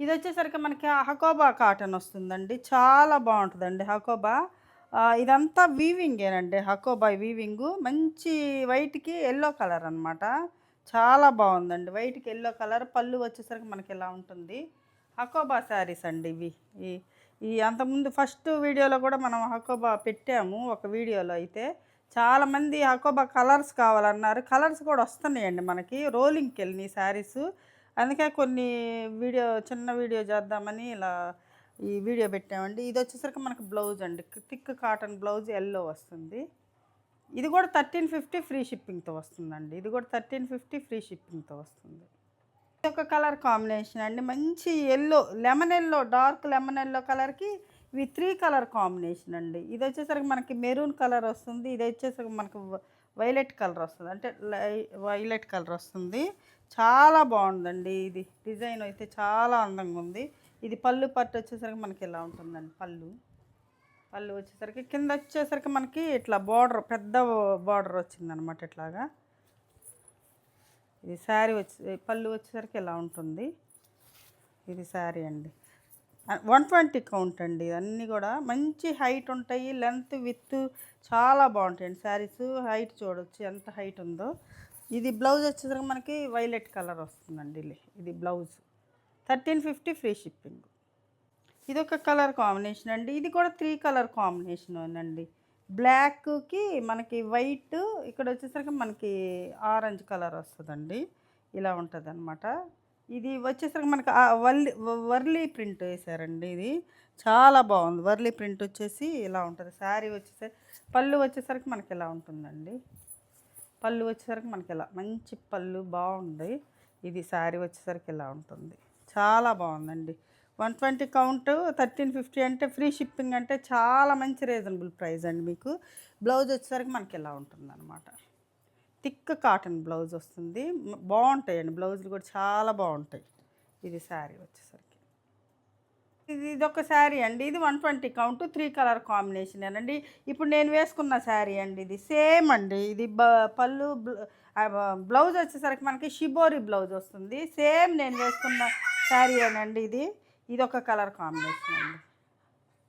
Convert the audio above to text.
ఇది వచ్చేసరికి మనకి హకోబా కాటన్ వస్తుందండి. చాలా బావుంటదండి హకోబా. ఇదంతా వీవింగేనండి. హకోబా వీవింగు. మంచి వైట్‌కి యెల్లో కలర్ అనమాట. చాలా బావుందండి. వైట్‌కి యెల్లో కలర్. పళ్ళు వచ్చేసరికి మనకి ఇలా ఉంటుంది. హకోబా శారీస్ అండి ఇవి. ఈ ఈ అంతకుముందు ఫస్ట్ వీడియోలో కూడా మనం హకోబా పెట్టాము. ఒక వీడియోలో అయితే. చాలామంది హకోబా కలర్స్ కావాలన్నారు. కలర్స్ కూడా వస్తున్నాయండి మనకి. రోలింగ్‌కెళ్ళినియి శారీసు. అందుకే కొన్ని చిన్న వీడియో చేద్దామని ఇలా ఈ వీడియో పెట్టామండి. ఇదొచ్చేసరికి మనకు బ్లౌజ్ అండి. థిక్ కాటన్ బ్లౌజ్ యెల్లో వస్తుంది. ఇది కూడా 1350 ఫ్రీ షిప్పింగ్‌తో వస్తుందండి. ఇది కూడా 1350 ఫ్రీ షిప్పింగ్‌తో వస్తుంది. ఇదొక కలర్ కాంబినేషన్ అండి. మంచి yellow, lemon yellow, dark lemon yellow కలర్‌కి ఇవి 3 కలర్ కాంబినేషన్ అండి. ఇదొచ్చేసరికి మనకి మెరూన్ కలర్ వస్తుంది. ఇదొచ్చేసరికి మనకు వైలెట్ కలర్ వస్తది. అంటే వైలెట్ కలర్ వస్తుంది. చాలా బావుందండి ఇది. డిజైన్ అయితే చాలా అందంగా ఉంది. ఇది పళ్ళు పట్టు వచ్చేసరికి మనకి ఇలా ఉంటుందండి పళ్ళు. పళ్ళు వచ్చేసరికి కిందొచ్చేసరికి మనకి ఇట్లా బోర్డర్ పెద్ద బోర్డర్ వచ్చిందనమాట ఇట్లాగా. ఇది శారీ పళ్ళు వచ్చేసరికి ఇలా ఉంటుంది. ఇది శారీ అండి. 120 కౌంట్ అండి. అన్నీ కూడా మంచి హైట్ ఉంటాయి. లెంత్, విడ్త్ చాలా బావుంటాయండి శారీస్. హైట్ చూడొచ్చు ఎంత హైట్ ఉందో. ఇది బ్లౌజ్ వచ్చేసరికి మనకి వైలెట్ కలర్ వస్తుందండి. ఇది బ్లౌజ్. 1350 free shipping. ఇదొక కలర్ కాంబినేషన్ అండి. ఇది కూడా 3 కలర్ కాంబినేషనేనండి. బ్లాక్‌కి మనకి వైట్, ఇక్కడ వచ్చేసరికి మనకి ఆరెంజ్ కలర్ వస్తదండి. ఇలా ఉంటదనమాట. ఇది వచ్చేసరికి మనకి వర్లీ ప్రింట్ వేశారండి ఇది. చాలా బావుంది. వర్లీ ప్రింట్ వచ్చేసి ఇలా ఉంటది. శారీ పళ్ళు వచ్చేసరికి మనకి ఇలా ఉంటుందండి. పళ్ళు వచ్చేసరికి మనకి ఇలా మంచి పళ్ళు బావుంది. ఇది శారీ వచ్చేసరికి ఇలా ఉంటుంది. చాలా బావుందండి. 120 కౌంట్ 1350 అంటే ఫ్రీ షిప్పింగ్ అంటే చాలా మంచి రీజనబుల్ ప్రైస్ అండి మీకు. బ్లౌజ్ వచ్చేసరికి మనకి ఇలా ఉంటుందన్నమాట. థిక్ కాటన్ బ్లౌజ్ వస్తుంది. బావుంటాయండి బ్లౌజులు కూడా చాలా బావుంటాయి. ఇది శారీ వచ్చేసరికి. ఇదొక శారీ అండి. ఇది 120 కౌంట్ 3 కలర్ కాంబినేషనేనండి. ఇప్పుడు నేను వేసుకున్న శారీ అండి ఇది. సేమ్ అండి. ఇది పళ్ళు బ్లౌజ్ వచ్చేసరికి మనకి షిబోరి బ్లౌజ్ వస్తుంది. సేమ్ నేను వేసుకున్న శారీయేనండి ఇది. ఇదొక కలర్ కాంబినేషన్ అండి.